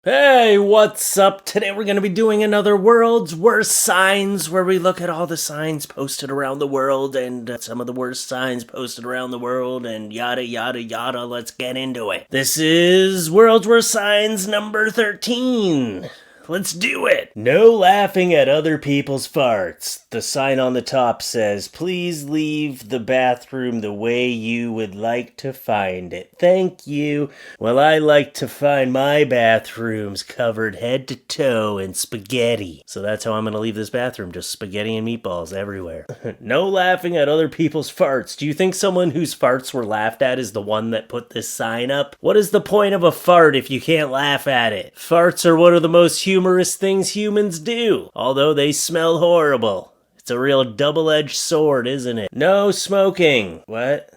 Hey, what's up? Today we're going to be doing another World's Worst Signs where we look at all the signs posted around the world and some of the worst signs posted around the world and yada yada yada. Let's get into it. This is World's Worst Signs number 13. Let's do it! No laughing at other people's farts. The sign on the top says, please leave the bathroom the way you would like to find it. Thank you. Well, I like to find my bathrooms covered head to toe in spaghetti. So that's how I'm going to leave this bathroom, just spaghetti and meatballs everywhere. No laughing at other people's farts. Do you think someone whose farts were laughed at is the one that put this sign up? What is the point of a fart if you can't laugh at it? Farts are one of the most humorous things humans do, although they smell horrible. It's a real double-edged sword, isn't it? No smoking. What?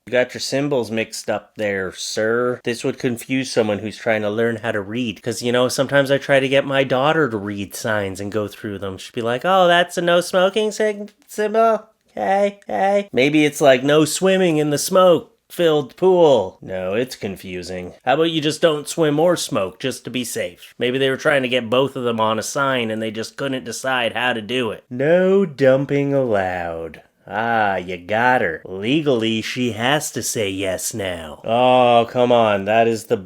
You got your symbols mixed up there, sir. This would confuse someone who's trying to learn how to read. Because, sometimes I try to get my daughter to read signs and go through them. She'd be like, oh, that's a no smoking symbol? Okay. Maybe it's like no swimming in the smoke-filled pool. No, it's confusing. How about you just don't swim or smoke, just to be safe? Maybe they were trying to get both of them on a sign and they just couldn't decide how to do it. No dumping allowed. Ah, you got her. Legally, she has to say yes now. Oh, come on. That is a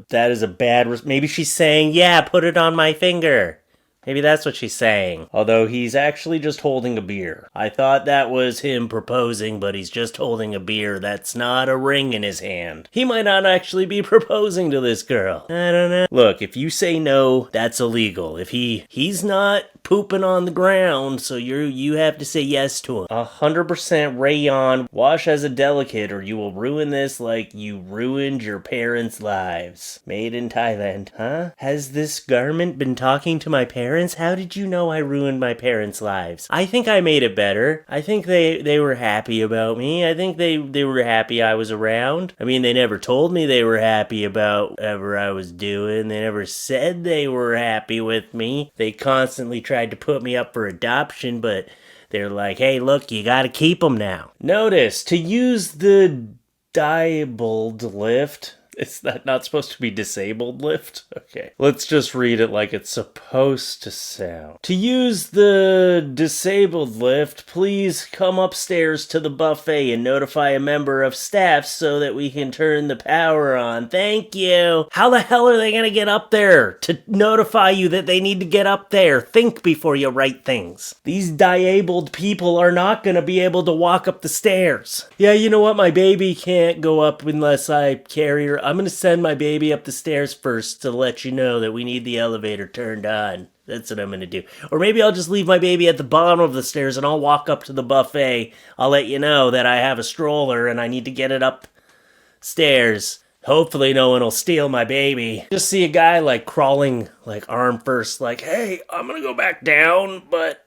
bad... Maybe she's saying, yeah, put it on my finger. Maybe that's what she's saying. Although he's actually just holding a beer. I thought that was him proposing, but he's just holding a beer. That's not a ring in his hand. He might not actually be proposing to this girl. I don't know. Look, if you say no, that's illegal. If he's not pooping on the ground, so you have to say yes to him. 100% rayon. Wash as a delicate or you will ruin this like you ruined your parents' lives. Made in Thailand. Huh? Has this garment been talking to my parents? How did you know I ruined my parents' lives? I think I made it better. I think they were happy about me. I think they were happy I was around. I mean, they never told me they were happy about whatever I was doing. They never said they were happy with me. They constantly tried to put me up for adoption, but they're like, hey, look, you gotta keep them now. Notice, to use the disabled lift... Is that not supposed to be disabled lift? Okay. Let's just read it like it's supposed to sound. To use the disabled lift, please come upstairs to the buffet and notify a member of staff so that we can turn the power on. Thank you. How the hell are they going to get up there to notify you that they need to get up there? Think before you write things. These disabled people are not going to be able to walk up the stairs. Yeah, you know what? My baby can't go up unless I carry her. I'm going to send my baby up the stairs first to let you know that we need the elevator turned on. That's what I'm going to do. Or maybe I'll just leave my baby at the bottom of the stairs and I'll walk up to the buffet. I'll let you know that I have a stroller and I need to get it upstairs. Hopefully no one will steal my baby. Just see a guy like crawling, like arm first, like, hey, I'm going to go back down, but...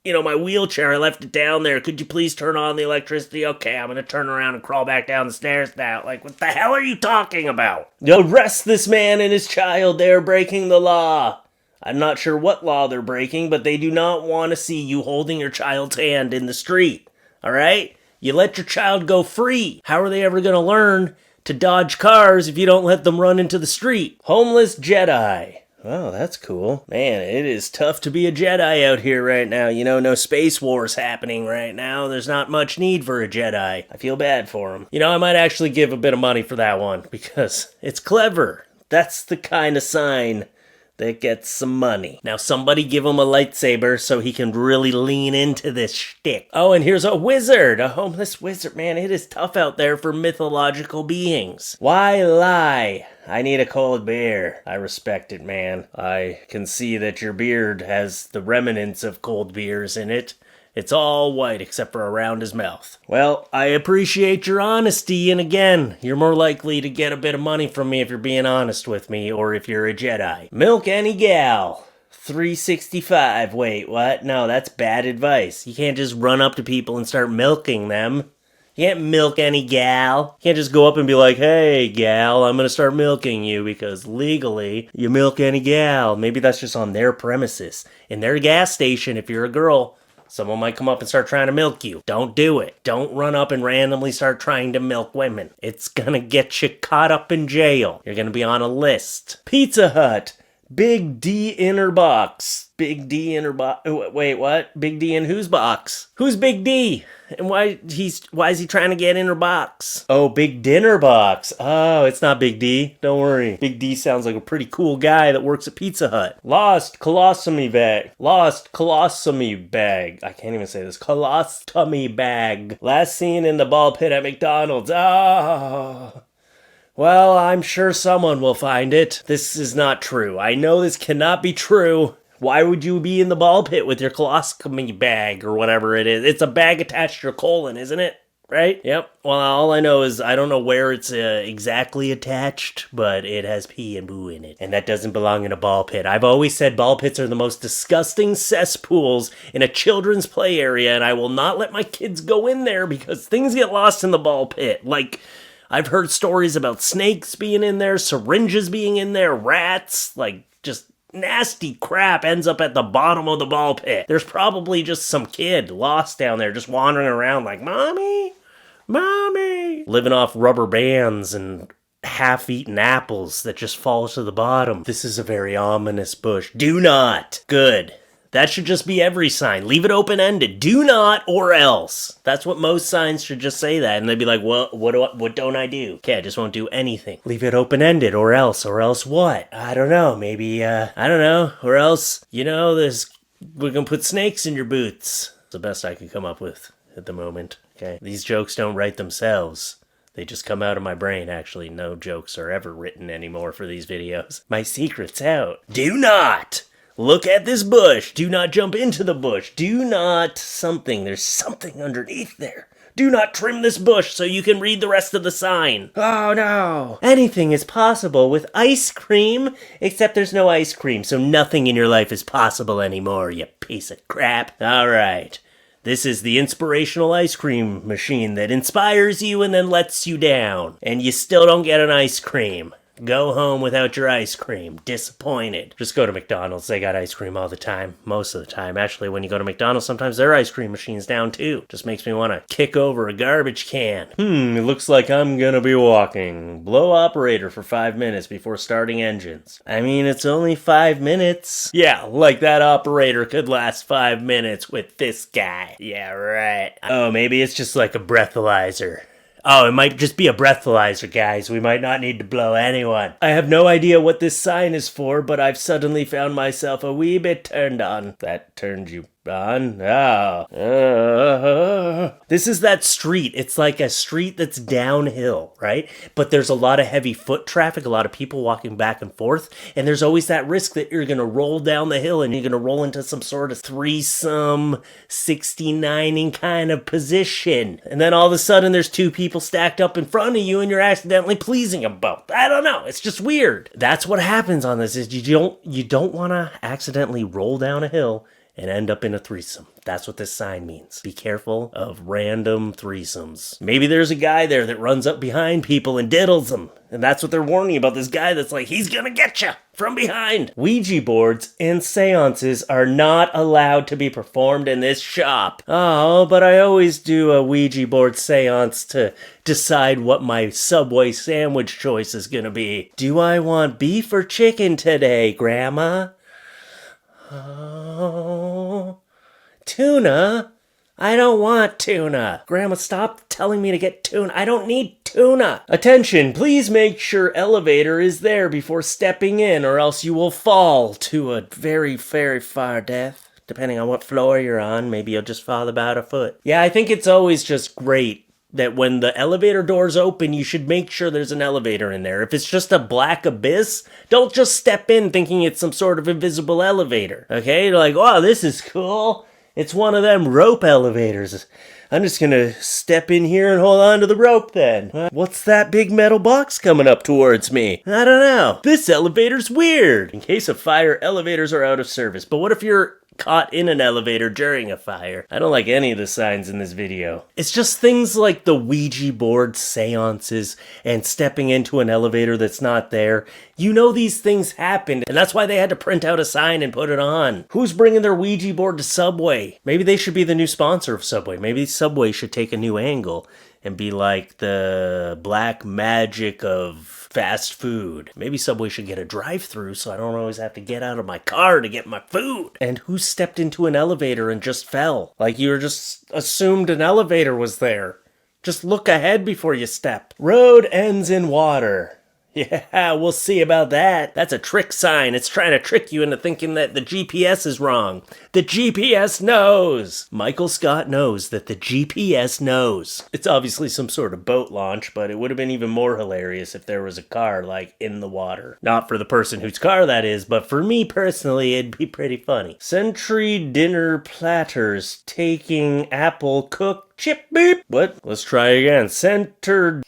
my wheelchair, I left it down there. Could you please turn on the electricity? Okay, I'm going to turn around and crawl back down the stairs now. Like, what the hell are you talking about? Arrest this man and his child. They are breaking the law. I'm not sure what law they're breaking, but they do not want to see you holding your child's hand in the street. All right? You let your child go free. How are they ever going to learn to dodge cars if you don't let them run into the street? Homeless Jedi. Oh, that's cool. Man, it is tough to be a Jedi out here right now. No space wars happening right now. There's not much need for a Jedi. I feel bad for him. I might actually give a bit of money for that one because it's clever. That's the kind of sign that gets some money. Now somebody give him a lightsaber so he can really lean into this shtick. Oh, and here's a wizard, a homeless wizard. Man, it is tough out there for mythological beings. Why lie? I need a cold beer. I respect it, man. I can see that your beard has the remnants of cold beers in it. It's all white except for around his mouth. Well, I appreciate your honesty, and again, you're more likely to get a bit of money from me if you're being honest with me, or if you're a Jedi. Milk any gal. 365. Wait, what? No, that's bad advice. You can't just run up to people and start milking them. You can't milk any gal. You can't just go up and be like, hey, gal, I'm going to start milking you, because legally, you milk any gal. Maybe that's just on their premises. In their gas station, if you're a girl, someone might come up and start trying to milk you. Don't do it. Don't run up and randomly start trying to milk women. It's going to get you caught up in jail. You're going to be on a list. Pizza Hut. Big D inner box. Big D inner box. Wait, what? Big D in whose box? Who's Big D? And why is he trying to get in her box? Oh, Big Dinner Box. Oh, it's not Big D. Don't worry. Big D sounds like a pretty cool guy that works at Pizza Hut. Lost colostomy bag. Lost colostomy bag. I can't even say this. Colostomy bag. Last seen in the ball pit at McDonald's. Oh. Well, I'm sure someone will find it. This is not true. I know this cannot be true. Why would you be in the ball pit with your colostomy bag or whatever it is? It's a bag attached to your colon, isn't it? Right? Yep. Well, all I know is I don't know where it's exactly attached, but it has pee and boo in it. And that doesn't belong in a ball pit. I've always said ball pits are the most disgusting cesspools in a children's play area, and I will not let my kids go in there because things get lost in the ball pit. Like, I've heard stories about snakes being in there, syringes being in there, rats, like, just nasty crap ends up at the bottom of the ball pit. There's probably just some kid lost down there just wandering around like, Mommy, Mommy, living off rubber bands and half-eaten apples that just fall to the bottom. This is a very ominous bush. Do not. Good. That should just be every sign. Leave it open-ended. Do not or else. That's what most signs should just say that. And they'd be like, well, what don't I do? Okay, I just won't do anything. Leave it open-ended or else. Or else what? I don't know. Maybe, I don't know. Or else, we're gonna put snakes in your boots. It's the best I could come up with at the moment. Okay? These jokes don't write themselves. They just come out of my brain, actually. No jokes are ever written anymore for these videos. My secret's out. Do not look at this bush. Do not jump into the bush. Do not something. There's something underneath there. Do not trim this bush so you can read the rest of the sign. Oh no. Anything is possible with ice cream, except there's no ice cream, so nothing in your life is possible anymore, you piece of crap. All right. This is the inspirational ice cream machine that inspires you and then lets you down. And you still don't get an ice cream. Go home without your ice cream. Disappointed. Just go to McDonald's. They got ice cream all the time. Most of the time. Actually, when you go to McDonald's, sometimes their ice cream machine's down too. Just makes me want to kick over a garbage can. It looks like I'm gonna be walking. Blow operator for 5 minutes before starting engines. I mean, it's only 5 minutes. Yeah, like that operator could last 5 minutes with this guy. Yeah, right. Oh, maybe it's just like a breathalyzer. Oh, it might just be a breathalyzer, guys. We might not need to blow anyone. I have no idea what this sign is for, but I've suddenly found myself a wee bit turned on. That turned you on? Oh. This is that street. It's like a street that's downhill, right? But there's a lot of heavy foot traffic, a lot of people walking back and forth, and there's always that risk that you're going to roll down the hill and you're going to roll into some sort of threesome, 69ing kind of position. And then all of a sudden there's two people stacked up in front of you and you're accidentally pleasing them both. I don't know. It's just weird. That's what happens on this is you don't want to accidentally roll down a hill and end up in a threesome. That's what this sign means. Be careful of random threesomes. Maybe there's a guy there that runs up behind people and diddles them. And that's what they're warning about, this guy that's like, he's gonna get you from behind. Ouija boards and seances are not allowed to be performed in this shop. Oh, but I always do a Ouija board seance to decide what my Subway sandwich choice is gonna be. Do I want beef or chicken today, Grandma? Oh, tuna? I don't want tuna. Grandma, stop telling me to get tuna. I don't need tuna. Attention, please make sure elevator is there before stepping in or else you will fall to a very, very far death. Depending on what floor you're on, maybe you'll just fall about a foot. Yeah, I think it's always just great that when the elevator doors open, you should make sure there's an elevator in there. If it's just a black abyss, don't just step in thinking it's some sort of invisible elevator. Okay? You're like, oh, this is cool. It's one of them rope elevators. I'm just gonna step in here and hold on to the rope then. What's that big metal box coming up towards me? I don't know. This elevator's weird. In case of fire, elevators are out of service. But what if you're caught in an elevator during a fire? I don't like any of the signs in this video. It's just things like the Ouija board seances and stepping into an elevator that's not there. You know these things happened, and that's why they had to print out a sign and put it on. Who's bringing their Ouija board to Subway? Maybe they should be the new sponsor of Subway. Maybe Subway should take a new angle and be like the black magic of fast food. Maybe Subway should get a drive-thru so I don't always have to get out of my car to get my food. And who stepped into an elevator and just fell? Like you were just assumed an elevator was there. Just look ahead before you step. Road ends in water. Yeah, we'll see about that. That's a trick sign. It's trying to trick you into thinking that the GPS is wrong. The GPS knows. Michael Scott knows that the GPS knows. It's obviously some sort of boat launch, but it would have been even more hilarious if there was a car, like, in the water. Not for the person whose car that is, but for me personally, it'd be pretty funny. Century dinner platters taking apple cooked chip beep. What? Let's try again. Center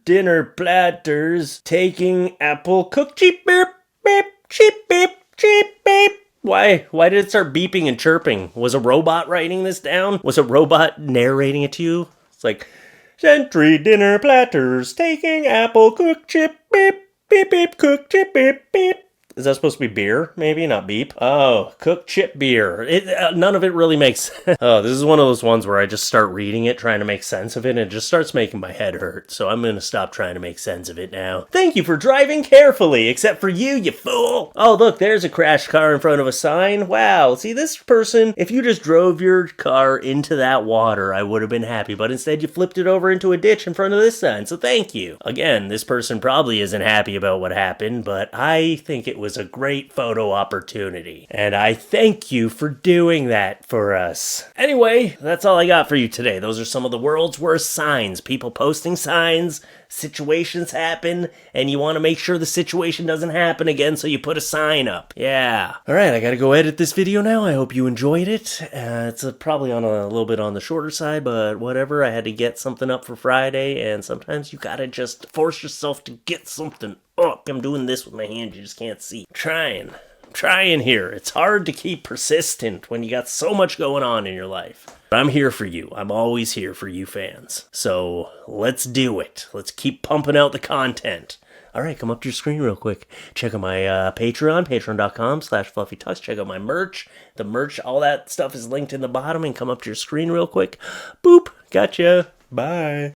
dinner platters taking apple cooked cheap beep beep cheap beep cheap beep. Why did it start beeping and chirping? Was a robot writing this down? Was a robot narrating it to you? It's like Century dinner platters taking apple cooked chip beep beep beep cooked chip beep beep. Is that supposed to be beer? Maybe, not beep. Oh, cooked chip beer. None of it really makes sense. Oh, this is one of those ones where I just start reading it, trying to make sense of it, and it just starts making my head hurt. So I'm going to stop trying to make sense of it now. Thank you for driving carefully, except for you fool. Oh, look, there's a crashed car in front of a sign. Wow, see this person, if you just drove your car into that water, I would have been happy, but instead you flipped it over into a ditch in front of this sign, so thank you. Again, this person probably isn't happy about what happened, but I think it was a great photo opportunity. And I thank you for doing that for us. Anyway, that's all I got for you today. Those are some of the world's worst signs. People posting signs, situations happen, and you want to make sure the situation doesn't happen again, so you put a sign up. Yeah. Alright, I gotta go edit this video now. I hope you enjoyed it. It's probably on a little bit on the shorter side, but whatever. I had to get something up for Friday, and sometimes you gotta just force yourself to get something up. I'm doing this with my hand, you just can't see. I'm trying here. It's hard to keep persistent when you got so much going on in your life. But I'm here for you. I'm always here for you fans. So let's do it. Let's keep pumping out the content. Alright, come up to your screen real quick. Check out my Patreon, patreon.com/FLuffeeTalks. Check out my merch. The merch, all that stuff is linked in the bottom. And come up to your screen real quick. Boop. Gotcha. Bye.